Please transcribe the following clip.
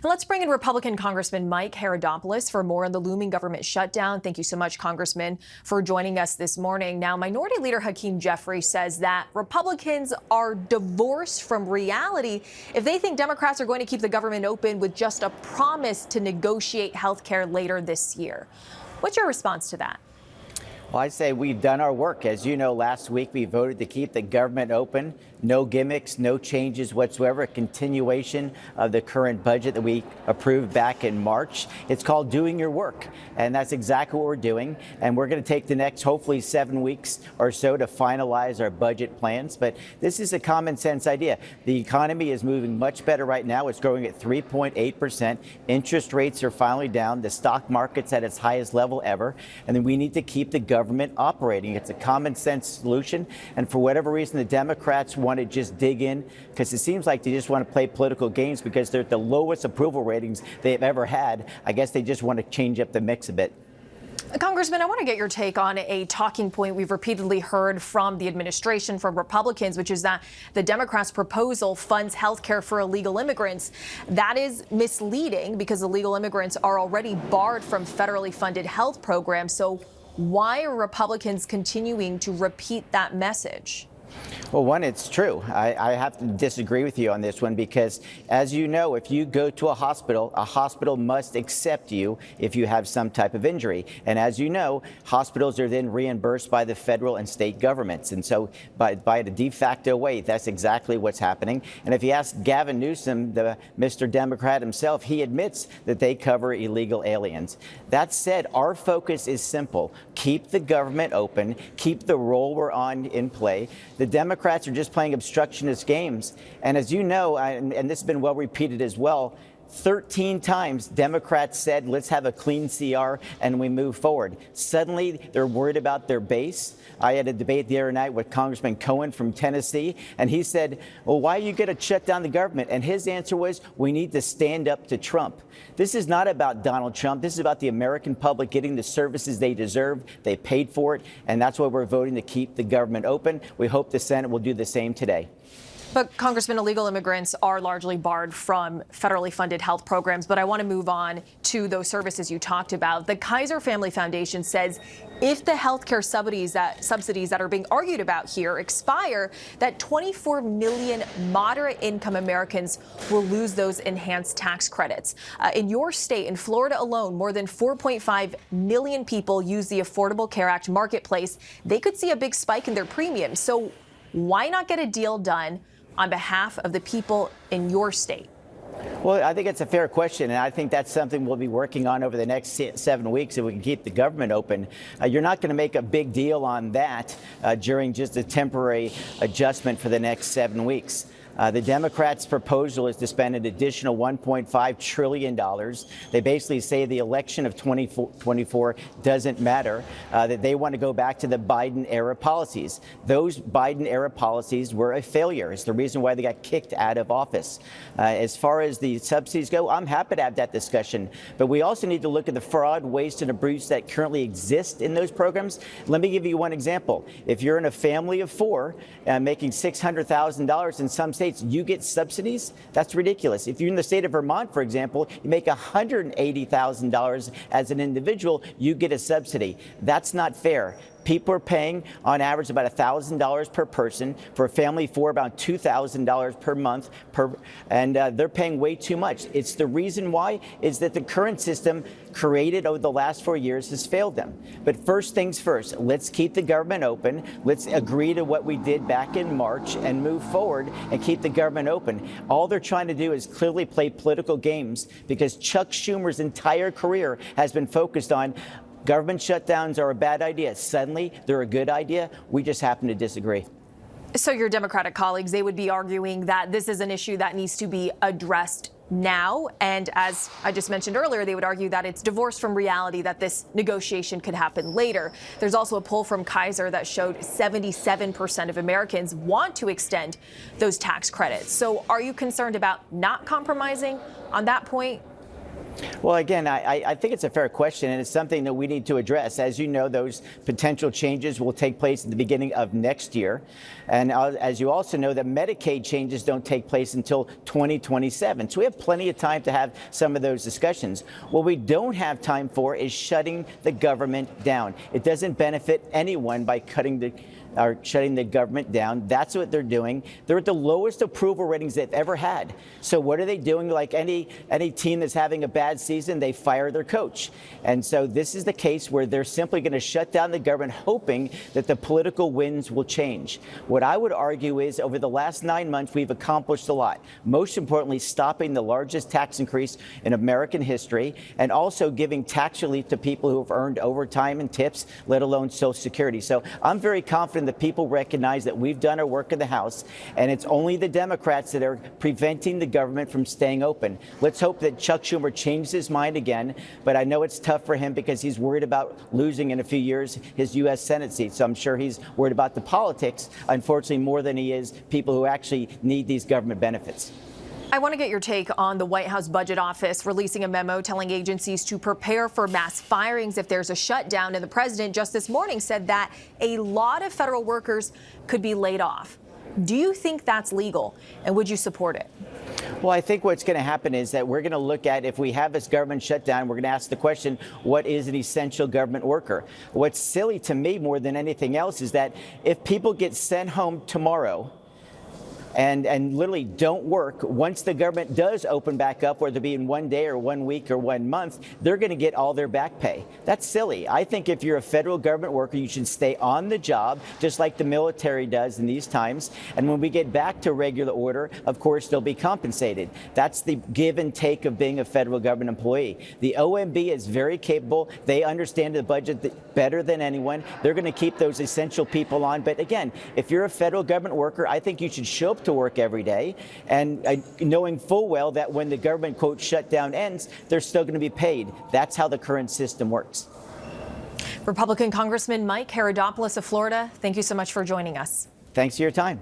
And let's bring in Republican Congressman Mike Haridopolos for more on the looming government shutdown. Thank you so much, Congressman, for joining us this morning. Now, Minority Leader Hakeem Jeffrey says that Republicans are divorced from reality if they think Democrats are going to keep the government open with just a promise to negotiate health care later this year. What's your response to that? Well, I say we've done our work. As you know, last week we voted to keep the government open. No gimmicks, no changes whatsoever, a continuation of the current budget that we approved back in March. It's called doing your work, and that's exactly what we're doing. And we're going to take the next, hopefully, 7 weeks or so to finalize our budget plans. But this is a common sense idea. The economy is moving much better right now. It's growing at 3.8%. Interest rates are finally down. The stock market's at its highest level ever. And then we need to keep the government operating. It's a common sense solution. And for whatever reason, the Democrats want to just dig in because it seems like they just want to play political games because they're at the lowest approval ratings they've ever had. I guess they just want to change up the mix a bit. Congressman, I want to get your take on a talking point we've repeatedly heard from the administration, from Republicans, which is that the Democrats' proposal funds health care for illegal immigrants. That is misleading because illegal immigrants are already barred from federally funded health programs. So why are Republicans continuing to repeat that message? Well, one, it's true. I have to disagree with you on this one because, as you know, if you go to a hospital must accept you if you have some type of injury. And as you know, hospitals are then reimbursed by the federal and state governments. And so by a de facto way, that's exactly what's happening. And if you ask Gavin Newsom, the Mr. Democrat himself, he admits that they cover illegal aliens. That said, our focus is simple. Keep the government open. Keep the role we're on in play. The Democrats are just playing obstructionist games. And as you know, and this has been well repeated as well, 13 times Democrats said, let's have a clean CR and we move forward. Suddenly, they're worried about their base. I had a debate the other night with Congressman Cohen from Tennessee, and he said, well, why are you going to shut down the government? And his answer was, we need to stand up to Trump. This is not about Donald Trump. This is about the American public getting the services they deserve. They paid for it, and that's why we're voting to keep the government open. We hope the Senate will do the same today. But, Congressman, illegal immigrants are largely barred from federally funded health programs. But I want to move on to those services you talked about. The Kaiser Family Foundation says if the health care subsidies that are being argued about here expire, that 24 million moderate income Americans will lose those enhanced tax credits. In your state, in Florida alone, more than 4.5 million people use the Affordable Care Act marketplace. They could see a big spike in their premiums. So why not get a deal done on behalf of the people in your state? Well, I think it's a fair question, and I think that's something we'll be working on over the next 7 weeks if we can keep the government open. You're not going to make a big deal on that during just a temporary adjustment for the next 7 weeks. The Democrats' proposal is to spend an additional $1.5 trillion. They basically say the election of 2024 doesn't matter, that they want to go back to the Biden-era policies. Those Biden-era policies were a failure. It's the reason why they got kicked out of office. As far as the subsidies go, I'm happy to have that discussion. But we also need to look at the fraud, waste, and abuse that currently exist in those programs. Let me give you one example. If you're in a family of four making $600,000 in some states, you get subsidies? That's ridiculous. If you're in the state of Vermont, for example, you make $180,000 as an individual, you get a subsidy. That's not fair. People are paying, on average, about $1,000 per person. For a family of four, about $2,000 per month, and they're paying way too much. It's the reason why is that the current system created over the last 4 years has failed them. But first things first, let's keep the government open. Let's agree to what we did back in March and move forward and keep the government open. All they're trying to do is clearly play political games because Chuck Schumer's entire career has been focused on government shutdowns are a bad idea. Suddenly, they're a good idea. We just happen to disagree. So your Democratic colleagues, they would be arguing that this is an issue that needs to be addressed now. And as I just mentioned earlier, they would argue that it's divorced from reality, that this negotiation could happen later. There's also a poll from Kaiser that showed 77% of Americans want to extend those tax credits. So are you concerned about not compromising on that point? Well, again, I think it's a fair question, and it's something that we need to address. As you know, those potential changes will take place at the beginning of next year. And as you also know, that Medicaid changes don't take place until 2027. So we have plenty of time to have some of those discussions. What we don't have time for is shutting the government down. It doesn't benefit anyone by shutting the government down. That's what they're doing. They're at the lowest approval ratings they've ever had. So what are they doing? Like any team that's having a bad season, they fire their coach. And so this is the case where they're simply going to shut down the government, hoping that the political winds will change. What I would argue is over the last 9 months, we've accomplished a lot. Most importantly, stopping the largest tax increase in American history, and also giving tax relief to people who have earned overtime and tips, let alone Social Security. So I'm very confident that people recognize that we've done our work in the House, and it's only the Democrats that are preventing the government from staying open. Let's hope that Chuck Schumer changes his mind again, but I know it's tough for him because he's worried about losing in a few years his U.S. Senate seat. So I'm sure he's worried about the politics, unfortunately, more than he is people who actually need these government benefits. I want to get your take on the White House Budget Office releasing a memo telling agencies to prepare for mass firings if there's a shutdown. And the president just this morning said that a lot of federal workers could be laid off. Do you think that's legal? And would you support it? Well, I think what's going to happen is that we're going to look at, if we have this government shutdown, we're going to ask the question, what is an essential government worker? What's silly to me more than anything else is that if people get sent home tomorrow and literally don't work, once the government does open back up, whether it be in 1 day or 1 week or 1 month, they're going to get all their back pay. That's silly. I think if you're a federal government worker, you should stay on the job, just like the military does in these times. And when we get back to regular order, of course, they'll be compensated. That's the give and take of being a federal government employee. The OMB is very capable. They understand the budget better than anyone. They're going to keep those essential people on. But again, if you're a federal government worker, I think you should show up to work every day, and knowing full well that when the government, quote, shutdown ends, they're still going to be paid. That's how the current system works. Republican Congressman Mike Haridopolos of Florida, thank you so much for joining us. Thanks for your time.